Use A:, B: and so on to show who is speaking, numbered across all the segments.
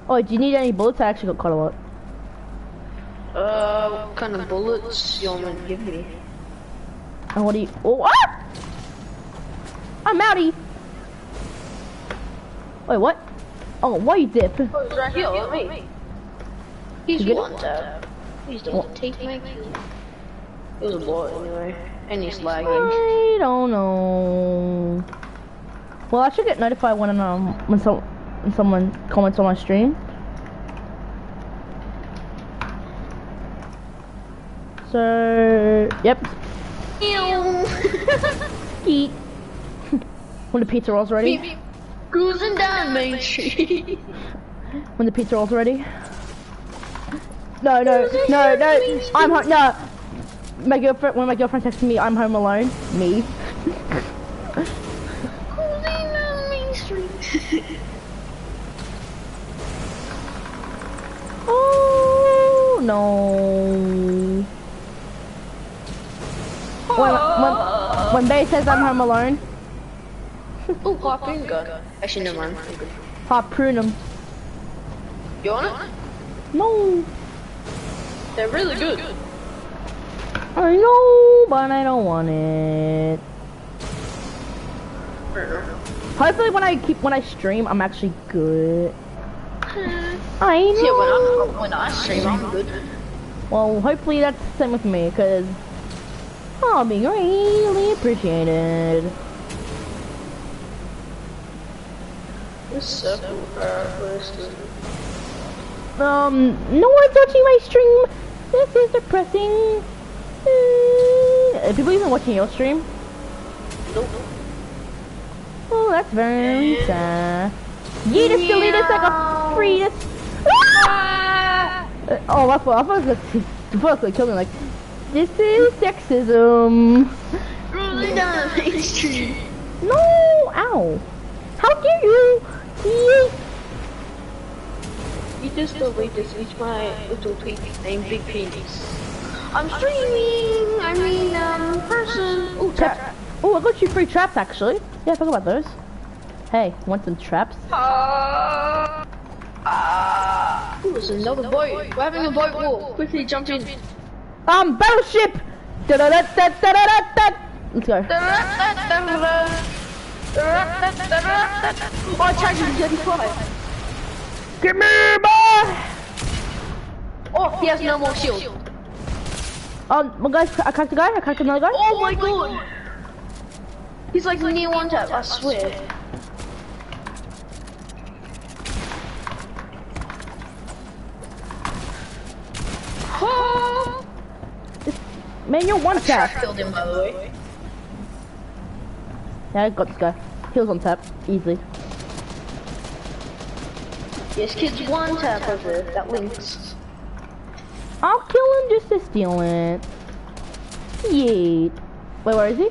A: Oh, do you need any bullets? I actually got quite a lot.
B: What kind of bullets you want me to give me?
A: And what do you... Oh, ah! I'm outie! Wait, what? Oh, why you dip?
B: Oh, it's right here, let me. He's one tap. He's the one take me. It was a bot anyway. And he's lagging.
A: I don't know. Well, I should get notified when someone comments on my stream. So, yep. Eat. When the pizza rolls ready.
B: Cruising down Main Street.
A: When the pizza rolls ready. No. I'm home. No. My girlfriend. When my girlfriend texts me, I'm home alone. Me.
B: Cruising down Main Street.
A: Oh no. When Bay says I'm home alone.
B: Oh, harpoon gun. Actually, never mind.
A: Harpoon him.
B: You want it?
A: No.
B: They're really good.
A: I know, but I don't want it. Hopefully, when I stream, I'm actually good. I know.
B: Yeah, when I stream, I'm good.
A: Well, hopefully that's the same with me, cause I'll be really appreciated. No one's watching my stream. This is depressing. Are people even watching your stream?
B: Nope.
A: Oh, that's very sad. Yeetus, delete us like a freetus. Oh, I thought it was gonna kill me. Like, this is sexism.
B: Rolling down the Main Street.
A: No, ow. How dare you?
B: You just delete this. It's my little tweet named Big Penis. I'm streaming. I mean, person. Oh, trap.
A: Oh, I got you free traps actually. Yeah, talk about those. Hey, want some traps?
B: Ooh, there's another boat. We're having a boat war. Quickly jump in.
A: Battleship! Da-da-da-da-da-da-da-da! Let's go.
B: Oh, I charged him 35.
A: Give me boy!
B: Oh, he has no more shield.
A: My guys, I cracked a guy, I cracked another guy.
B: Oh my god! He's like near one tap, I swear. Oh!
A: Man, you're one tap.
B: I killed him, by the way.
A: Yeah, I got this guy. He was on tap, easily.
B: Yes, kid's one tap over there, that links.
A: I'll kill him just to steal it. Yeet. Wait, where is he?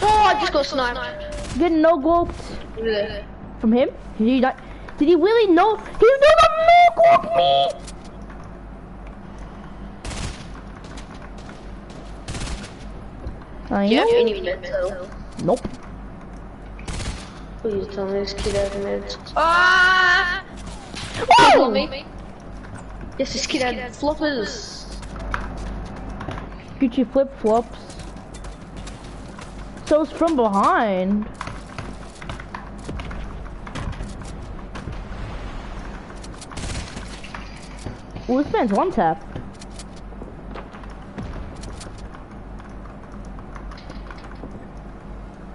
B: Oh, I just got sniped.
A: Get no gulped.
B: Yeah.
A: From him? Did he not? Did he really know? He never no gulped me! I
B: Do you have
A: know.
B: any meds though?
A: Nope.
B: Please tell me this kid has meds. Ah!
A: Oh!
B: Me. Yes, this kid had floppers.
A: Gucci flip flops. So it's from behind. Well, this man's one tap.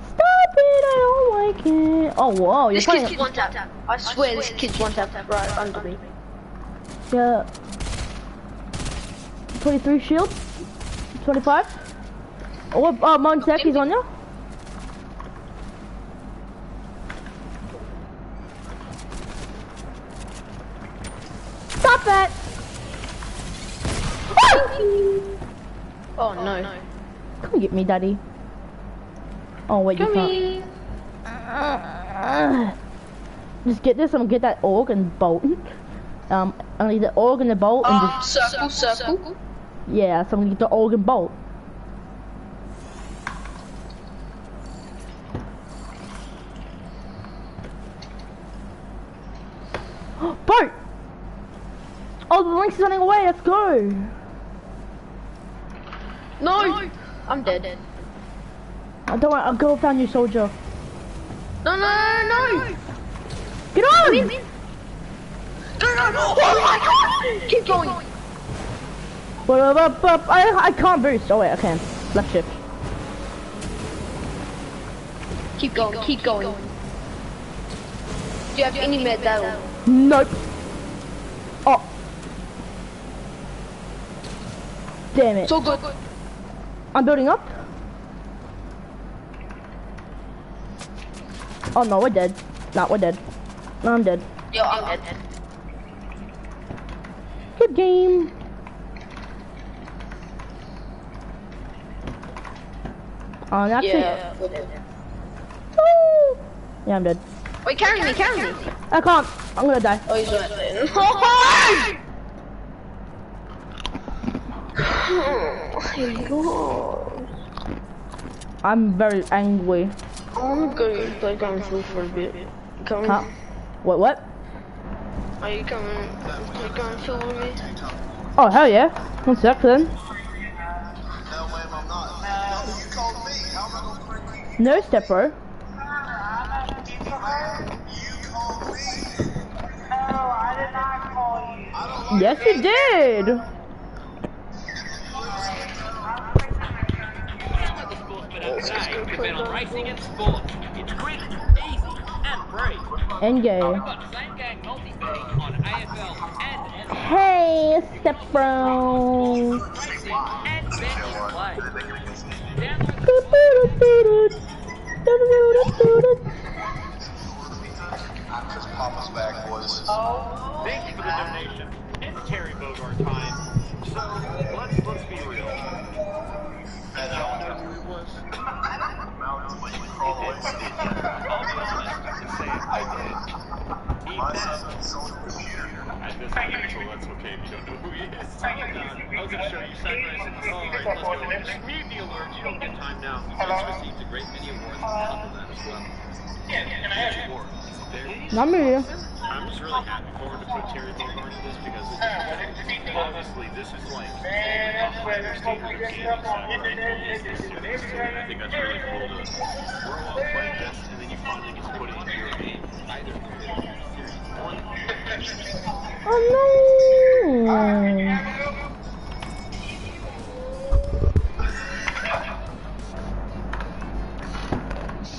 A: Stop it! I don't like it. Oh whoa, you're
B: This
A: playing.
B: kid's one tap. I swear this kid's one tap right under me.
A: Yeah. 23 shield. 25. Oh, Monsec, he's on you. Stop that!
B: Oh no.
A: Come get me, daddy. Oh wait, you
B: Come
A: can't. Just get this. I'm gonna get that org and bolt. I need the org and the bolt and just.
B: Circle.
A: Yeah, so I'm gonna get the org and bolt. Boat! Oh, the Lynx is running away, let's go!
B: No! I'm dead.
A: Oh, don't worry, I'll go find you, soldier.
B: No!
A: Get on!
B: Go! Oh my god! Keep going!
A: I can't boost. Oh wait, I can. Left shift.
B: Keep going. Do you have any med that'll?
A: Nope. Oh. Damn it.
B: So good.
A: I'm building up. Oh no, we're dead. No, we're dead. No, I'm dead.
B: Yo, I'm dead.
A: Good game. Oh, that's
B: Yeah.
A: it. Woo! Yeah, I'm dead.
B: Wait, carry me.
A: I can't. I'm gonna die.
B: Oh, he's not dead. Oh my god.
A: I'm very angry.
B: I'm gonna play Gun Food for a bit. Coming?
A: Huh? What?
B: Are you coming to play Gun Food with me?
A: Oh, hell yeah. 1 sec then. No step, bro. Yes, you did.
C: Racing and sport. It's quick, easy, and free.
A: And gay.
C: We've got same game multi-betting on AFL and NFL.
A: Hey, step bro.
C: Racing and betting play. Thank you for the donation. It's Terry Bogart time. So let's be real. And y'all know who it was? I'll be honest and say I did. He met at this level, that's okay if you don't know who he is. I was gonna show you Sunrise and alright, let's go. Community alert, you don't get time now. It's received a great many awards on top of that as well. Each award is very
A: Not me.
C: I'm just really happy forward to put Terry Bogart in this because obviously this is like the standard of gaming, so I think that's really cool to grow up playing this and then you finally get to put it into your game. Either Series 1
A: Oh no!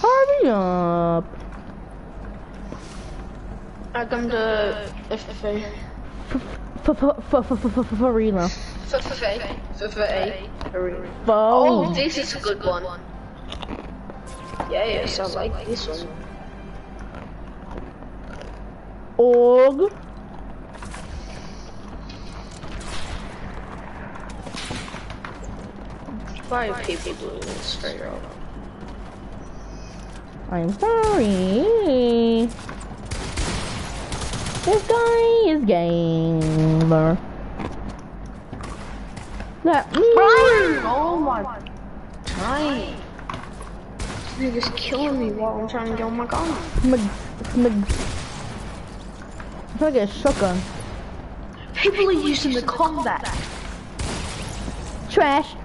A: Hurry up!
B: I come to FFA.
A: For real.
B: FFA.
A: Oh,
B: Oh, this is a good one. Yes, I like this one.
A: org.
B: Why are people doing this straight up?
A: I'm sorry. This guy is gamer. That
B: Oh my time. This nigga's killing me while I'm trying to get on my gun.
A: I'm trying to get a shotgun.
B: People are using the combat.
A: Trash.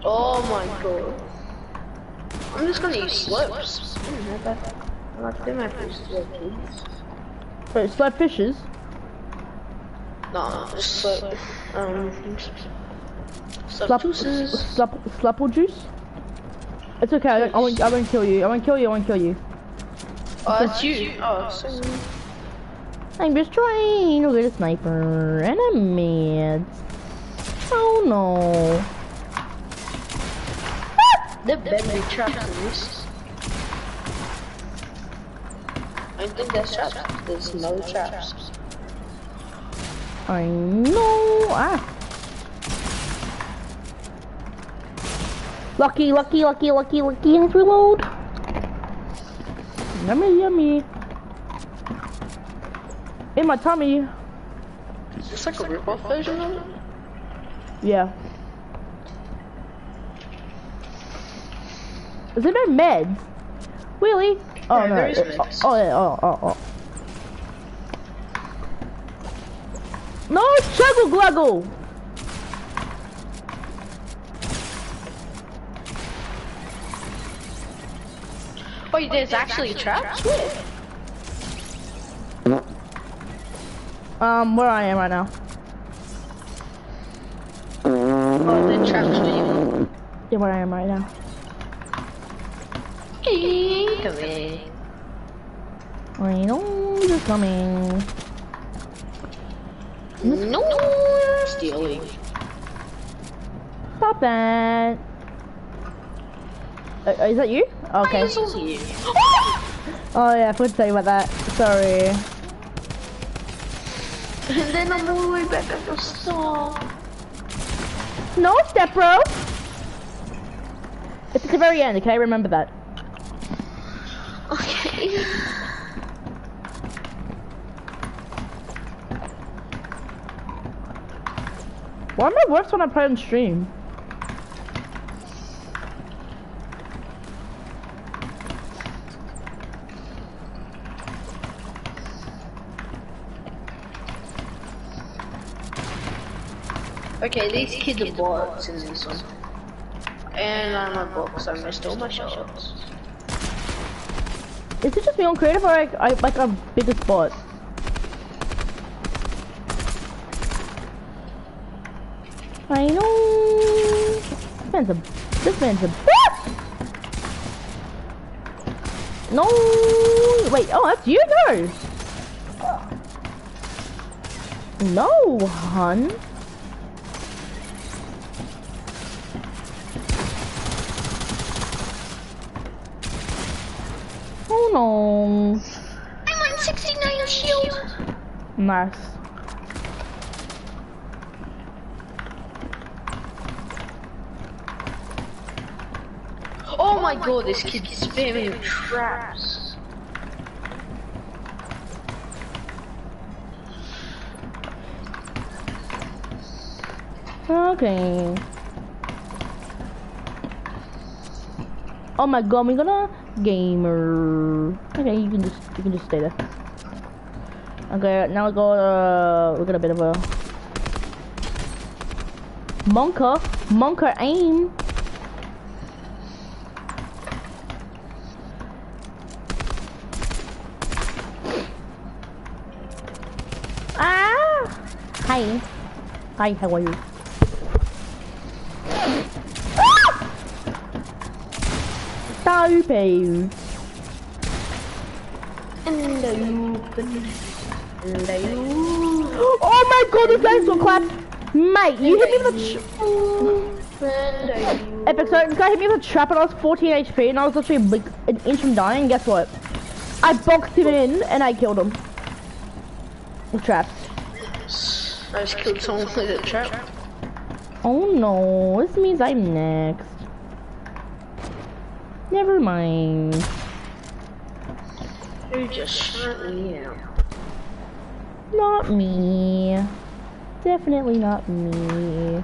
B: Oh my god. I'm just gonna use slips. I like to do my first slips.
A: Wait, slap fishes?
B: No, just slip.
A: Slapple juice? It's okay, I won't kill you. I won't kill you.
B: Oh, that's you. Oh, so...
A: I'm just trying to get a sniper and a mid. Oh no.
B: The bedroom traps in this. I think that's traps. There's no traps.
A: I know. Ah. Lucky. Let's reload. Yummy. In my tummy.
B: Is this like a rip-off version of it?
A: Yeah. Is it no meds? Really? Oh
B: Yeah,
A: no.
B: there is mix.
A: Oh yeah. Oh. No, juggle gluggle.
B: Wait, there's actually traps? Where?
A: Where I am right now.
B: Oh, the traps do you?
A: Yeah, where I am right now.
B: Coming.
A: I know you're coming.
B: No stealing.
A: Stop that. Is that you? Okay. Oh yeah, I forgot to tell you about that. Sorry.
B: And then I'm all the way back at the start.
A: No step, bro. It's at the very end, okay? Remember that.
B: Okay.
A: Why am I worse when I play on stream?
B: Okay, these kids are bots in this one. And I'm a bot, so I missed all my shots.
A: Is it just me on creative or like a bigger spot? I know. This man's a bitch. No. Wait. Oh, that's you, no. No, hun. Oh no.
B: I'm on 69 shield.
A: Nice.
B: Oh my god, this kid's spamming traps.
A: Okay. Oh my god, we're gonna gamer. Okay, you can just stay there. Okay, now we got a bit of a Monker aim. Ah! Hi. Hi, how are you? Ah! Stupid. Oh my god, this guy's so clapped. Mate, you hit me with a Epic, so this guy hit me with a trap and I was 14 HP and I was literally like an inch from dying. Guess what? I boxed him in and I killed him. With traps.
B: I just killed someone with a trap.
A: Oh no, this means I'm next. Never mind.
B: You just shut me out.
A: Not me. Definitely not me.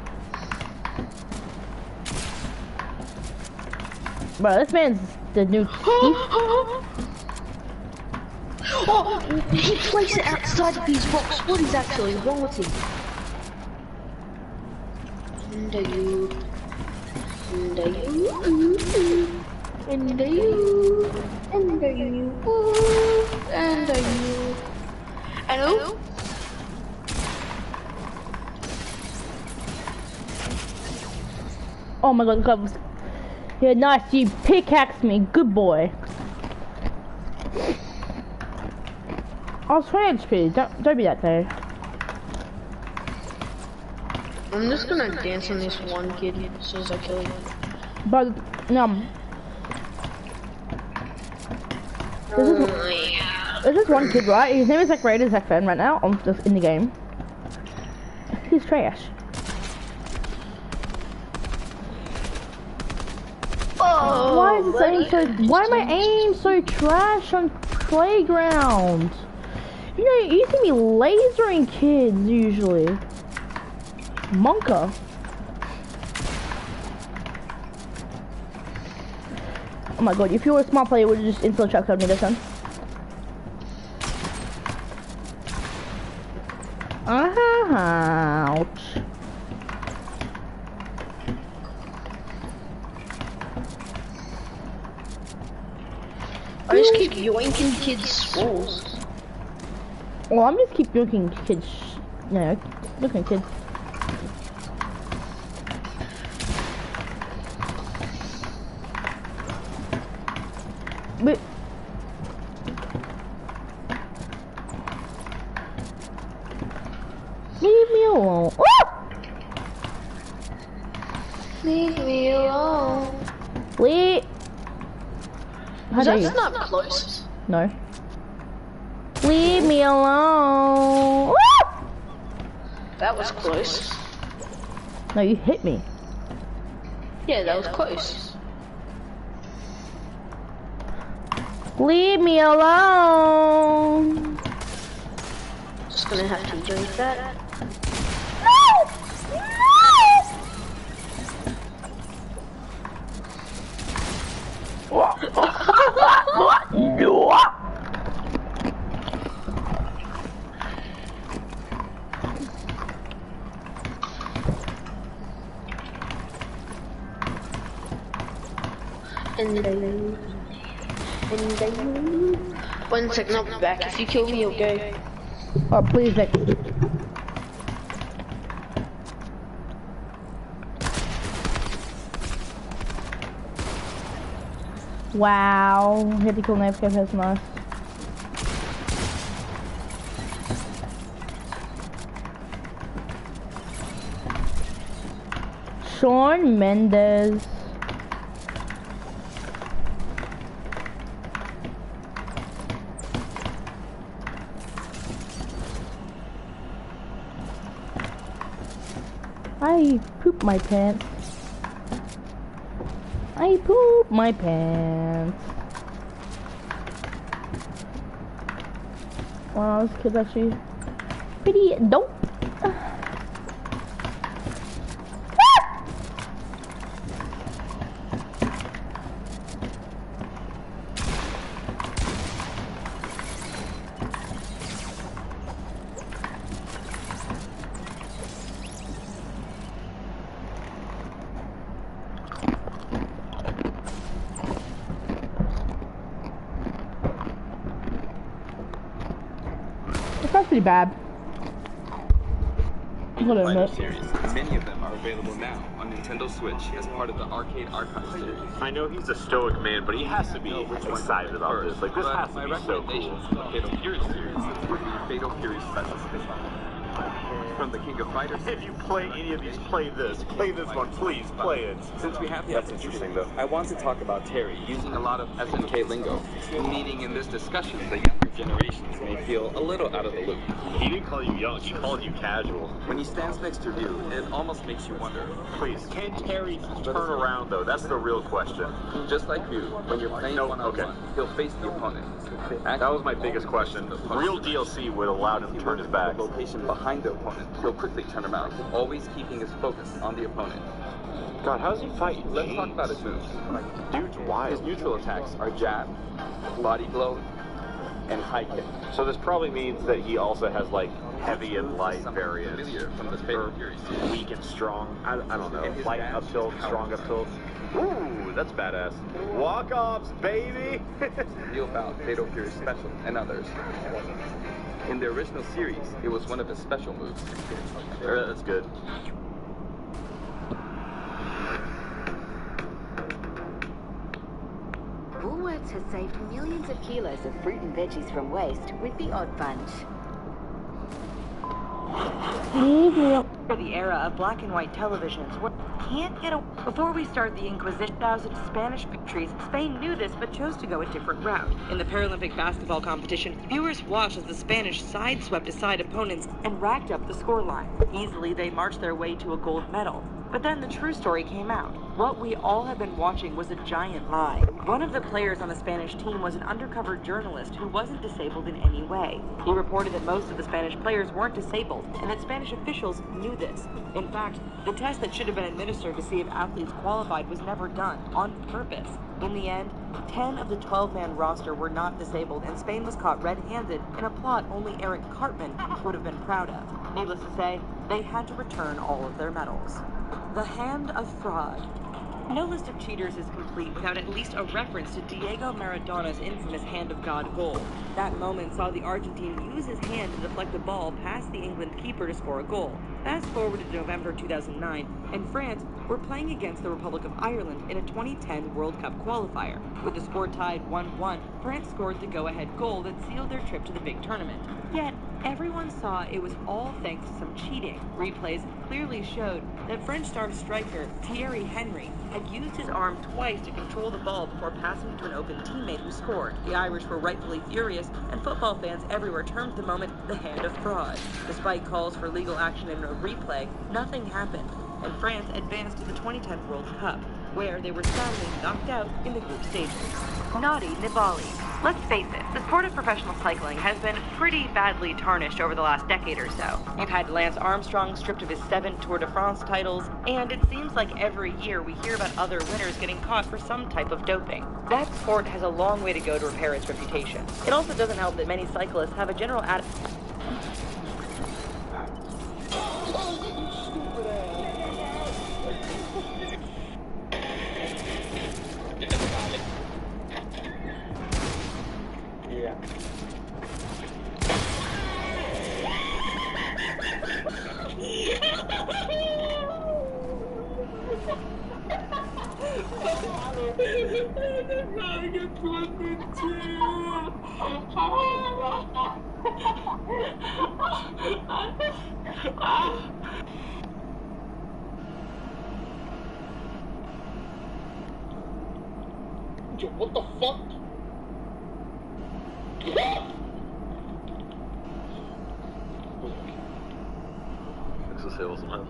A: Bro, this man's the new thief.
B: Oh, he placed it outside of his box. What is actually wrong with him? And you. Hello?
A: Oh my god, God. Yeah, nice, you pickaxed me. Good boy. I was 20 HP. Don't be that though.
B: I'm just gonna dance on this one kid as soon as I kill him.
A: But there's this one kid, right? His name is like Raiders FN right now. I'm just in the game. He's trash.
B: Oh,
A: Why is this aim so? Why am I aim so trash on playground? You know, you see me lasering kids usually. Monka. Oh my god, if you were a smart player, you would have just instantly trapped me this time. Ouch.
B: I just keep yoinking kids' skulls.
A: Well, I'm just keep yoinking kids. No, yoinking kids. But leave me alone. Oh!
B: Leave me alone.
A: Wait. How dare you?
B: That's not close.
A: No. Leave me alone. Oh!
B: That was close.
A: No, you hit me.
B: Yeah, that was close.
A: Leave me alone.
B: Just gonna have to drink that.
A: No! No! No!
B: One second, I'll be back. If you kill me, okay?
A: Oh, please, Nick. Wow, hit the kill knife cap has nice. Shawn Mendes. I poop my pants. I poop my pants. Wow, this kid's actually pretty dope. That's pretty bad. Whatever, mate.
D: Series. Many of them are available now on Nintendo Switch as part of the Arcade Archive series.
C: I know he's a stoic man, but he has to be excited about this. Like, this has to
D: My
C: be so
D: recommendations
C: cool.
D: for the Fatal Fury series would be Fatal Fury Special Edition. From the King of Fighters.
C: If you play any of these, play this. Play this one, please. Play it.
D: Since we have the
C: That's interesting, though.
D: I want to talk about Terry using a lot of SNK lingo, meaning in this discussion the younger generations may feel a little out of the loop.
C: He didn't call you young, he called you casual.
D: When he stands next to you, it almost makes you wonder.
C: Please, can Terry turn around, though? That's the real question.
D: Just like you, when you're playing one-on-one, he'll face the opponent.
C: That was my biggest question. Real DLC would allow him to turn his back.
D: Location behind the opponent. He'll quickly turn around, always keeping his focus on the opponent.
C: God, how does he fight?
D: Let's talk about his moves.
C: Dude's wild.
D: His neutral attacks are jab, body blow, and high kick.
C: So this probably means that he also has like heavy and light variants.
D: Familiar from the Fatal Fury series.
C: Weak and strong. I don't know. Light up tilt, strong up tilt. Ooh, that's badass. Walk-offs, baby!
D: Real about Fatal Fury Special and others. In the original series, it was one of his special moves.
C: That's good.
E: Woolworths has saved millions of kilos of fruit and veggies from waste with the Odd Bunch.
F: For the era of black and white televisions, we can't get a... Before we start the Inquisition, 1,000 Spanish victories, Spain knew this but chose to go a different route. In the Paralympic basketball competition, viewers watched as the Spanish sideswept aside opponents and racked up the scoreline. Easily, they marched their way to a gold medal. But then the true story came out. What we all have been watching was a giant lie. One of the players on the Spanish team was an undercover journalist who wasn't disabled in any way. He reported that most of the Spanish players weren't disabled, and that Spanish officials knew this. In fact, the test that should have been administered to see if athletes qualified was never done, on purpose. In the end, 10 of the 12-man roster were not disabled, and Spain was caught red-handed in a plot only Eric Cartman would have been proud of. Needless to say, they had to return all of their medals. The Hand of Fraud. No list of cheaters is complete without at least a reference to Diego Maradona's infamous Hand of God goal. That moment saw the Argentine use his hand to deflect a ball past the England keeper to score a goal. Fast forward to November 2009, and France were playing against the Republic of Ireland in a 2010 World Cup qualifier. With the score tied 1-1, France scored the go-ahead goal that sealed their trip to the big tournament. Yet, everyone saw it was all thanks to some cheating. Replays clearly showed that French star striker Thierry Henry had used his arm twice to control the ball before passing to an open teammate who scored. The Irish were rightfully furious, and football fans everywhere termed the moment the Hand of Fraud. Despite calls for legal action and a replay, nothing happened, and France advanced to the 2010 World Cup, where they were sadly knocked out in the group stages. Naughty Nibali. Let's face it, the sport of professional cycling has been pretty badly tarnished over the last decade or so. You've had Lance Armstrong stripped of his 7 Tour de France titles, and it seems like every year we hear about other winners getting caught for some type of doping. That sport has a long way to go to repair its reputation. It also doesn't help that many cyclists have a general attitude.
C: What the fuck?
G: Eso se oss mal.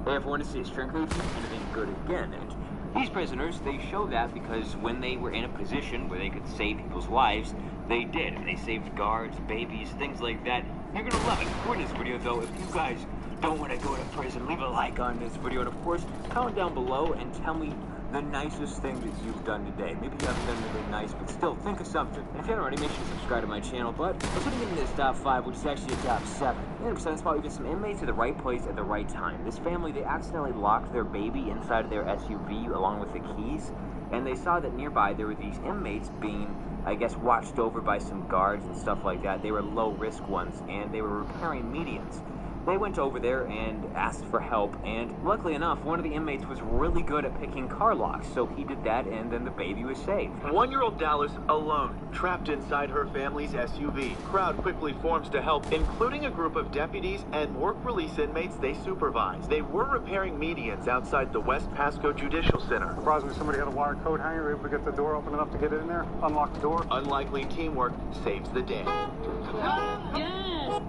H: They have wanted to see a strength coach anything good again, and these prisoners, they show that because when they were in a position where they could save people's lives, they did, and they saved guards, babies, things like that. You're gonna love it. For this video though, if you guys don't want to go to prison, leave a like on this video, and of course, comment down below and tell me the nicest thing that you've done today. Maybe you haven't done anything nice, but still, think of something. And if you haven't already, make sure to subscribe to my channel. But let's get into this top 5, which is actually a top 7. In the spot, we get some inmates at the right place at the right time. This family, they accidentally locked their baby inside of their SUV along with the keys, and they saw that nearby there were these inmates being, I guess, watched over by some guards and stuff like that. They were low-risk ones, and they were repairing medians. They went over there and asked for help, and luckily enough, one of the inmates was really good at picking car locks, so he did that, and then the baby was saved.
I: 1-year-old Dallas alone, trapped inside her family's SUV. Crowd quickly forms to help, including a group of deputies and work release inmates they supervise. They were repairing medians outside the West Pasco Judicial Center.
J: Surprisingly, somebody had a wire coat hanger, able to get the door open enough to get it in there, unlock the door.
I: Unlikely teamwork saves the day.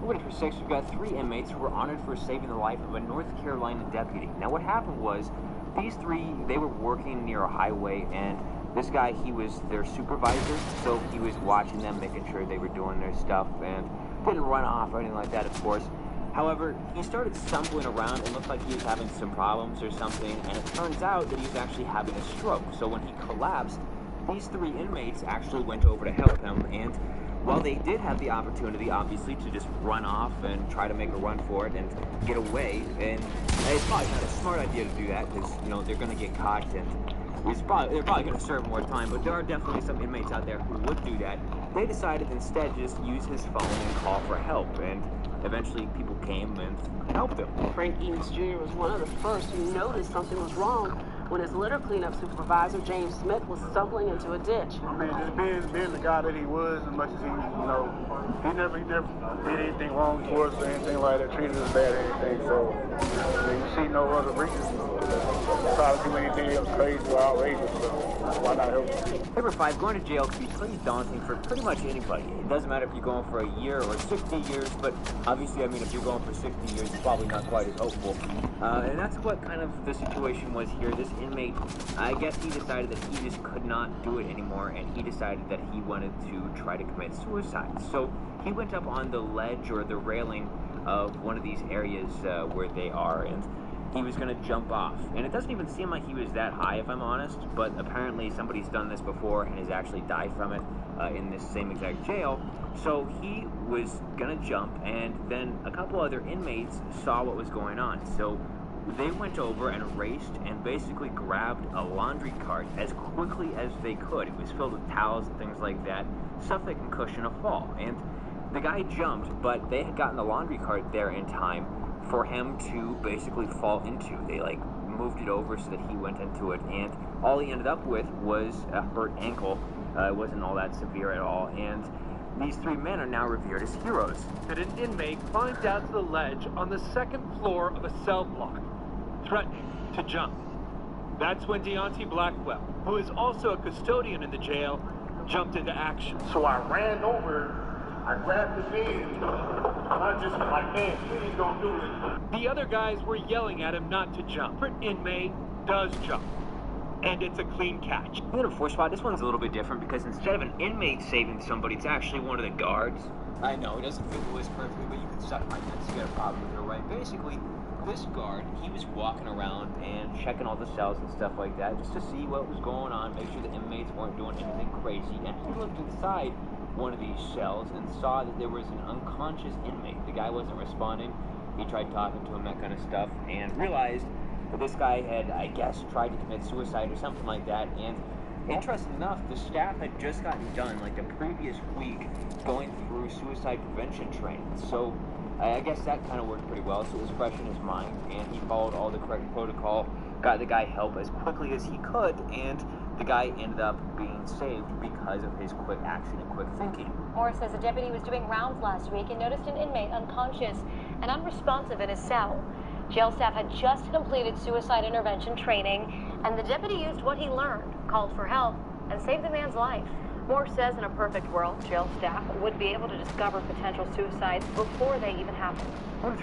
H: Moving for 6, we've got 3 inmates who were honored for saving the life of a North Carolina deputy. Now what happened was, these 3, they were working near a highway, and this guy, he was their supervisor, so he was watching them, making sure they were doing their stuff, and didn't run off or anything like that, of course. However, he started stumbling around and looked like he was having some problems or something, and it turns out that he was actually having a stroke. So when he collapsed, these 3 inmates actually went over to help him, and while they did have the opportunity, obviously, to just run off and try to make a run for it and get away, and it's probably not a smart idea to do that because, you know, they're going to get caught and they're probably going to serve more time, but there are definitely some inmates out there who would do that. They decided instead to just use his phone and call for help, and eventually people came and helped him.
B: Frank Eames Jr. was one of the first who noticed something was wrong when his litter cleanup supervisor, James Smith, was stumbling into a ditch.
J: I mean, just being the guy that he was, as much as he, you know, he never did anything wrong to us or anything like that, treated us bad or anything, so you see no other reason to try to do anything else crazy or outrageous, so why not help him?
H: Number 5, going to jail can be pretty daunting for pretty much anybody. It doesn't matter if you're going for a year or 60 years, but obviously, I mean, if you're going for 60 years, it's probably not quite as hopeful. And that's what kind of the situation was here. This inmate, I guess he decided that he just could not do it anymore, and he decided that he wanted to try to commit suicide. So he went up on the ledge or the railing of one of these areas where they are, and he was going to jump off. And it doesn't even seem like he was that high, if I'm honest, but apparently somebody's done this before and has actually died from it in this same exact jail. So he was going to jump, and then a couple other inmates saw what was going on. So they went over and raced and basically grabbed a laundry cart as quickly as they could. It was filled with towels and things like that, stuff that can cushion a fall. And the guy jumped, but they had gotten the laundry cart there in time for him to basically fall into. They like moved it over so that he went into it, and all he ended up with was a hurt ankle. It wasn't all that severe at all, and these three men are now revered as heroes.
I: That an inmate climbed out to the ledge on the second floor of a cell block, threatening to jump. That's when Deontay Blackwell, who is also a custodian in the jail, jumped into action.
J: So I ran over, I grabbed the bed, and I just was like, man, please don't do it.
I: The other guys were yelling at him not to jump. An inmate does jump, and it's a clean catch.
H: The other four spot, this one's a little bit different because instead of an inmate saving somebody, it's actually one of the guards. I know, it doesn't fit the list perfectly, but you can suck my nuts to get a problem with it, right? Basically, this guard, he was walking around and checking all the cells and stuff like that just to see what was going on, make sure the inmates weren't doing anything crazy, and he looked inside one of these cells and saw that there was an unconscious inmate. The guy wasn't responding. He tried talking to him, that kind of stuff, and realized that this guy had, I guess, tried to commit suicide or something like that. And interesting enough, the staff had just gotten done, like the previous week, going through suicide prevention training. So I guess that kind of worked pretty well, so it was fresh in his mind, and he followed all the correct protocol, got the guy help as quickly as he could, and the guy ended up being saved because of his quick action and quick thinking.
K: Moore says a deputy was doing rounds last week and noticed an inmate unconscious and unresponsive in his cell. Jail staff had just completed suicide intervention training, and the deputy used what he learned, called for help, and saved the man's life. Moore says in a perfect world, jail staff would be able to discover potential suicides before they even happen.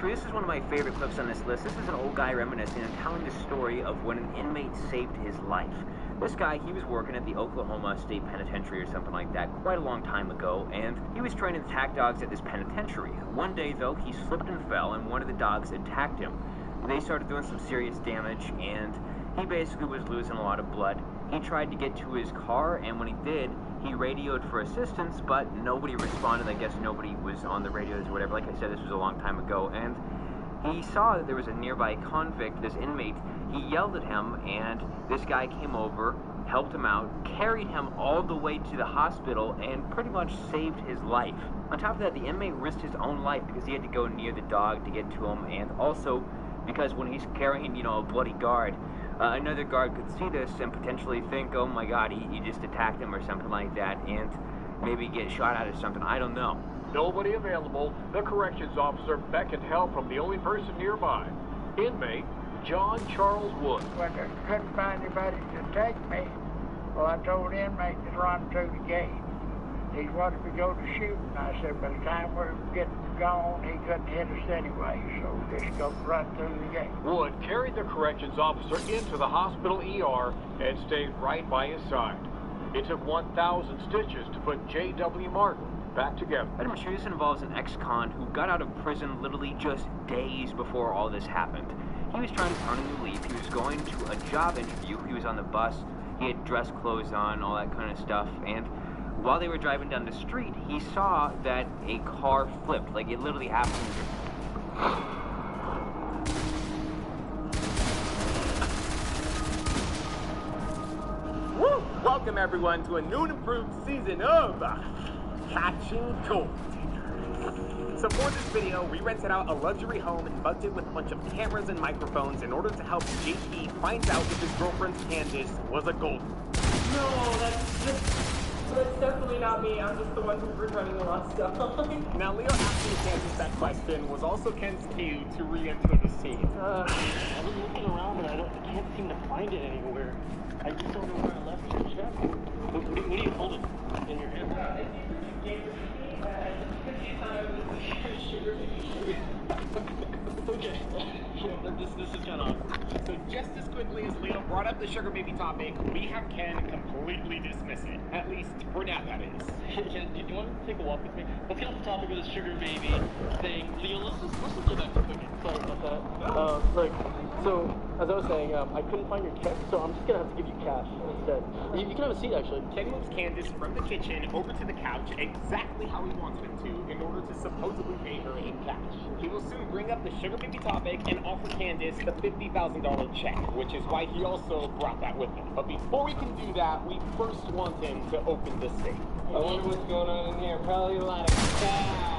H: This is one of my favorite clips on this list. This is an old guy reminiscing and telling the story of when an inmate saved his life. This guy, he was working at the Oklahoma State Penitentiary or something like that quite a long time ago, and he was training attack dogs at this penitentiary. One day, though, he slipped and fell, and one of the dogs attacked him. They started doing some serious damage, and he basically was losing a lot of blood. He tried to get to his car, and when he did, he radioed for assistance, but nobody responded. I guess nobody was on the radios or whatever. Like I said, this was a long time ago, and he saw that there was a nearby convict, this inmate. He yelled at him, and this guy came over, helped him out, carried him all the way to the hospital, and pretty much saved his life. On top of that, the inmate risked his own life because he had to go near the dog to get to him, and also because when he's carrying, a bloody guard, another guard could see this and potentially think, oh my god, he just attacked him or something like that, and maybe get shot at or something. I don't know.
C: Nobody available. The corrections officer beckoned help from the only person nearby. Inmate John Charles Wood.
J: When I couldn't find anybody to take me, well, I told the inmate to run through the gate. He wanted to go to shoot, and I said, by the time we're getting gone, he couldn't hit us anyway, so just go run through the gate.
C: Wood carried the corrections officer into the hospital ER and stayed right by his side. It took 1,000 stitches to put J.W. Martin back together.
H: I'm sure this involves an ex-con who got out of prison literally just days before all this happened. He was trying to turn a new leaf. He was going to a job interview. He was on the bus. He had dress clothes on, all that kind of stuff, and while they were driving down the street, he saw that a car flipped. Like, it literally happened.
L: Woo! Welcome, everyone, to a new and improved season of Catching Cold. So for this video, we rented out a luxury home and bugged it with a bunch of cameras and microphones in order to help JP find out if his girlfriend Candace was a gold.
F: No, that's definitely not me. I'm just the one who's running a lot of stuff.
L: Now, Leo asking Kansas that question was also Ken's cue to re-enter the scene.
M: I've been looking around and I can't seem to find it anywhere. I just don't know where I left the check. What are you holding in your hand?
L: Okay, this is kind of awkward. So just as quickly as Leo brought up the sugar baby topic, we have Ken completely dismiss it. At least for now, that is.
M: Ken, do you want to take a walk with me? Let's get off the topic of the sugar baby thing. Leo, let's go back to cooking. Sorry about that. So, as I was saying, I couldn't find your check, so I'm just gonna have to give you cash instead. You can have a seat, actually.
L: Ken moves Candace from the kitchen over to the couch exactly how he wants him to in order to supposedly pay her in cash. He will soon bring up the sugar baby topic and offer Candace the $50,000 check, which is why he also brought that with him. But before we can do that, we first want him to open the safe.
H: I wonder what's going on in here. Probably a lot of cash.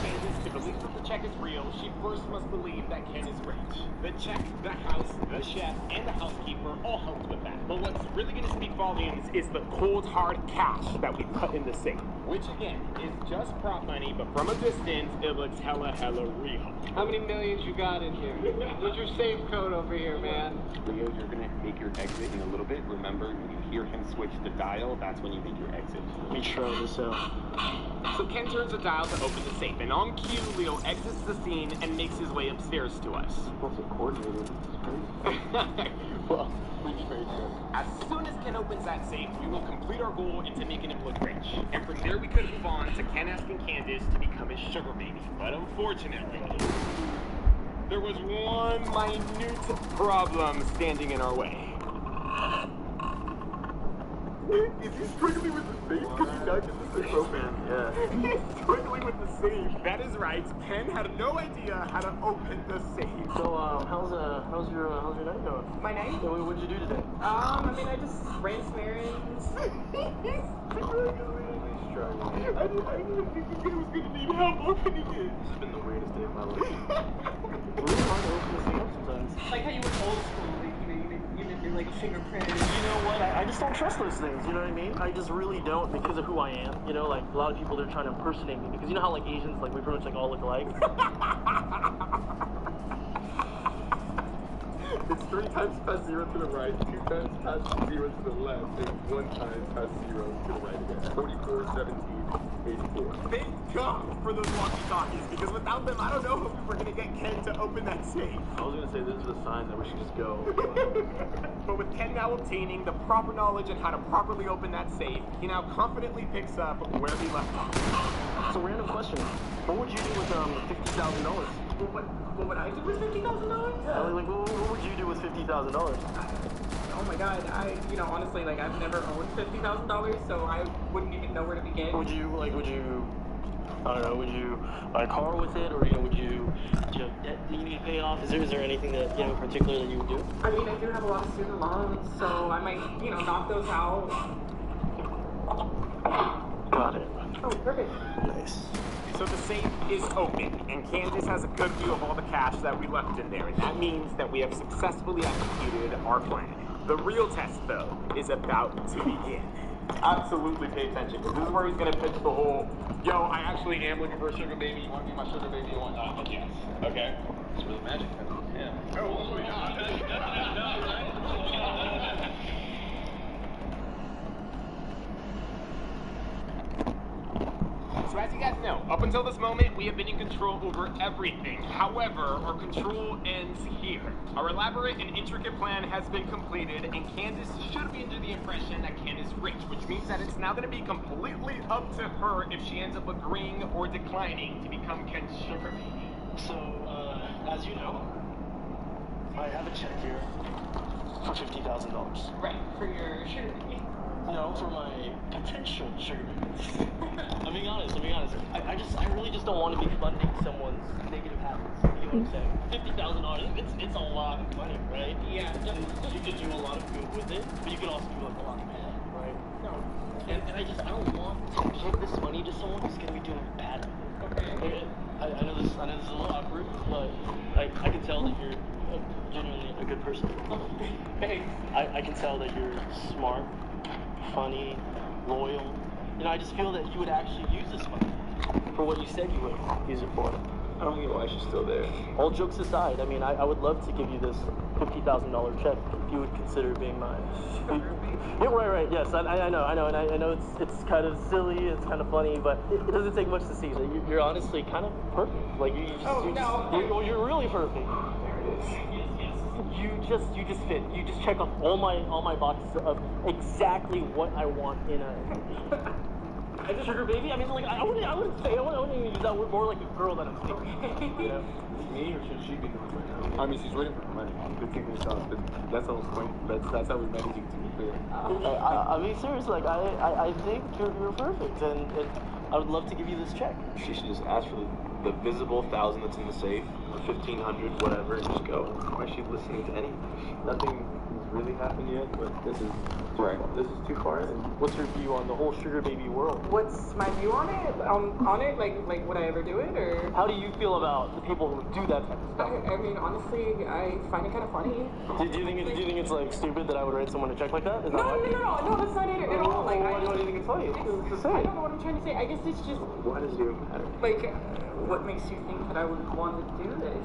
L: Candace, to believe that the check is real, she first must believe that Ken is rich. The check, the house, the chef, and the housekeeper all helped with that. But what's really going to speak volumes is the cold, hard cash that we put in the safe. Which, again, is just prop money, but from a distance, it looks hella real.
H: How many millions you got in here? What's your safe code over here, man?
L: Leo, you're going to make your exit in a little bit. Remember, when you hear him switch the dial, that's when you make your exit.
M: Let me try this out.
L: So Ken turns the dial to open the safe, and on cue, Leo exits the scene and makes his way upstairs to us.
G: What's it coordinated?
L: Well, pretty great. As soon as Ken opens that safe, we will complete our goal into making him look rich. And from there, we could move on to Ken asking Candace to become his sugar baby. But unfortunately, there was one minute problem standing in our way.
I: Is he struggling with the safe? Because he died in the safe open.
L: Yeah. He's struggling with the safe. That is right. Ken had no idea how to open the safe.
M: So, how's your night going?
N: My night?
M: Yeah, what did you do today?
N: I mean, I just ran some errands.
L: I didn't think he was going to need help opening it.
G: This has been the weirdest day of my life.
M: It's really hard to open this thing up sometimes.
N: Like how you went old school, like, you didn't do like a fingerprint.
M: You know what? I just don't trust those things, you know what I mean? I just really don't because of who I am. You know, like a lot of people, they're trying to impersonate me because you know how like Asians, like we pretty much like all look alike?
I: It's 3 times past 0 to the right, 2 times past 0 to the left, and 1 time past 0 to the right again. 44, 17, 84.
L: Thank God for those walkie-talkies, because without them, I don't know if we were going to get Ken to open that safe.
G: I was gonna say this is a sign that we should just go.
L: But with Ken now obtaining the proper knowledge on how to properly open that safe, he now confidently picks up where he left off.
M: So random question. What would you do with $50,000?
N: What would I do with $50,000?
M: Yeah, like what would you do with $50,000?
N: Oh my God, honestly, like I've never owned $50,000, so I wouldn't even know where to begin.
M: Would you I don't know, would you buy a car with it, or would you have debt that you need to pay off? Is there anything that, in particular that you would do?
N: I mean, I do have a lot of student loans, so I might, knock those out.
M: Got it.
N: Oh, perfect.
M: Nice.
L: So the safe is open, and Candace has a good view of all the cash that we left in there, and that means that we have successfully executed our plan. The real test, though, is about to begin. Absolutely pay attention, because this is where he's going to pitch the whole, yo, I actually am looking for a sugar baby, you want to be my sugar baby and whatnot? Yes. Okay.
G: That's where the magic happens. Yeah.
L: Oh, yeah. So as you guys know, up until this moment, we have been in control over everything. However, our control ends here. Our elaborate and intricate plan has been completed, and Candace should be under the impression that Ken is rich, which means that it's now going to be completely up to her if she ends up agreeing or declining to become Ken's sugar baby.
M: So, as you know, I have a check here for $50,000.
N: Right, for your sugar baby.
M: No, for my potential sugar baby. I'm being honest. I really just don't want to be funding someone's negative habits. You know what I'm saying? $50,000, it's a lot of money, right?
N: Yeah.
M: You could do a lot of good with it, but you could also do like a lot of bad, right?
N: No.
M: And I don't want to give this money to someone who's gonna be doing bad with it.
N: Okay.
M: I know this is a little awkward, but I can tell that you're genuinely a good person.
N: Thanks.
M: I can tell that you're smart, funny, loyal. I just feel that you would actually use this money for what you said you would use it for.
G: I don't get why she's still there.
M: All jokes aside, I would love to give you this $50,000 check if you would consider being mine. Yeah, right, yes, I know, and I know it's kind of silly, it's kind of funny, but it doesn't take much to see that you're honestly kind of perfect. Like, you're really perfect.
N: There it is.
M: You just fit. You just check off all my boxes of exactly what I want in a sugar baby. I mean, like I wouldn't even use that word, more like a girl that I'm seeing. You know?
G: Me, or should she be doing it right now? I mean, she's waiting for the money. Good thing we saw. That's the whole point. That's how we met, to be clear.
M: I'll be serious. Like I think you're perfect, and I would love to give you this check.
G: She should just ask for the visible 1,000 that's in the safe, or 1,500, whatever, and just go. Why is she listening to anything? Nothing has really happened yet, but this is too far in.
M: What's your view on the whole sugar baby world?
N: What's my view on it? Like would I ever do it, or?
M: How do you feel about the people who do that type of stuff?
N: I mean, honestly, I find it kind of funny.
M: Do you think it's like stupid that I would write someone a check like that? Is
N: No,
M: that
N: that's not it at all. Like,
M: why do you think it's funny?
N: I don't know what I'm trying to say. I guess it's just
G: Why does it even matter?
N: like, what makes you think that I would want to do this?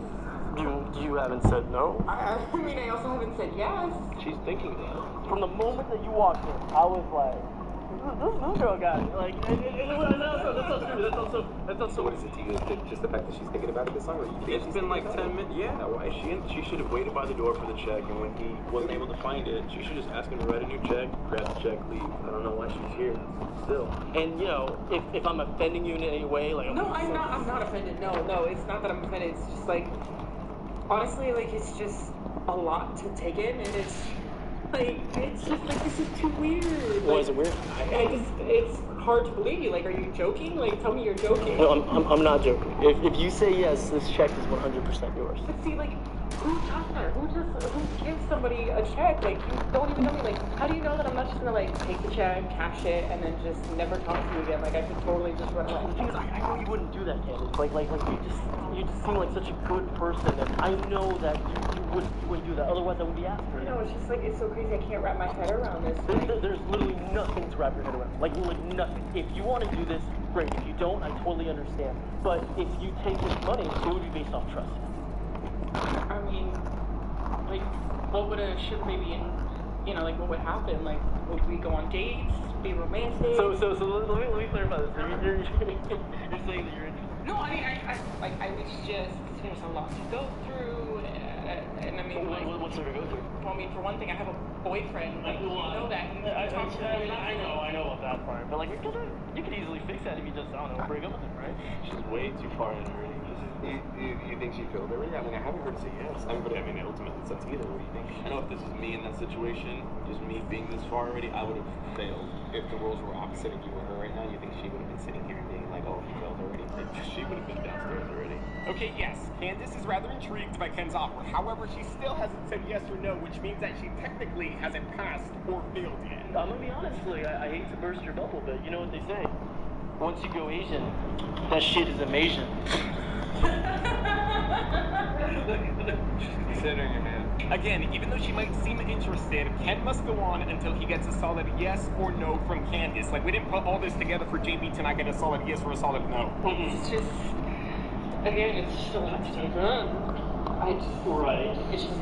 M: You haven't said no?
N: I mean, I also haven't said yes.
G: She's thinking that.
M: From the moment that you walked in, I was like, this girl got it. Like, that's not so.
G: What is it to you? Just the fact that she's thinking about it this song? Or you think it's been like 10 minutes. Yeah, why is she should have waited by the door for the check, and when he wasn't able to find it, she should just ask him to write a new check, grab the check, leave. I don't know why she's here still.
M: And you know, if I'm offending you in any way, like
N: No, I'm not offended. No, it's not that I'm offended. It's just like, honestly, like it's just a lot to take in, and it's like this is too weird.
M: Why is it weird?
N: It's hard to believe you. Like, are you joking? Like, tell me you're joking.
M: No, I'm not joking. If you say yes, this check is 100% yours.
N: But see, like, who does that? Who gives somebody a check? Like, you don't even know me. Like, how do you know that I'm not just gonna like take the check, cash it, and then just never talk to you again? Like, I could totally just run away.
M: The thing is, I know you wouldn't do that, Candace. Like you just seem like such a good person, and I know that you wouldn't do that. Otherwise, I would be after you.
N: No, it's just like it's so crazy. I can't wrap my head around this.
M: There's literally nothing to wrap your head around. Like nothing. If you want to do this, great. If you don't, I totally understand. But if you take this money, it would be based off trust.
N: I mean, like, what would a sugar baby and, you know, like, what would happen? Like, would we go on dates, be romantic?
M: So let me clarify this. You're saying that you're interested.
N: No, I mean, I was just, there's a lot to go through, and I mean,
M: what's there to go through?
N: Well, I mean, for one thing, I have a boyfriend, like, you know that.
M: I know about that part, but like, you could easily fix that if you just, I don't know, break up with him, right?
G: She's way too far in already. You think she failed already? I mean, I haven't heard her say yes. Ultimately, it's up to either. What do you think? I know if this is me in that situation, just me being this far already, I would have failed. If the roles were opposite of you and her right now, you think she would have been sitting here and being like, oh, he failed already? She would have been downstairs already.
L: Okay, yes, Candace is rather intrigued by Ken's offer. However, she still hasn't said yes or no, which means that she technically hasn't passed or failed yet.
M: I'm gonna be honest, like, I hate to burst your bubble, but you know what they say? Once you go Asian, that shit is amazing.
G: Considering your man.
L: Again, even though she might seem interested, Ken must go on until he gets a solid yes or no from Candace. Like, we didn't put all this together for JB to not get a solid yes or a solid no.
N: It's just, again, it's just a lot to take on.
M: Right.
N: It's just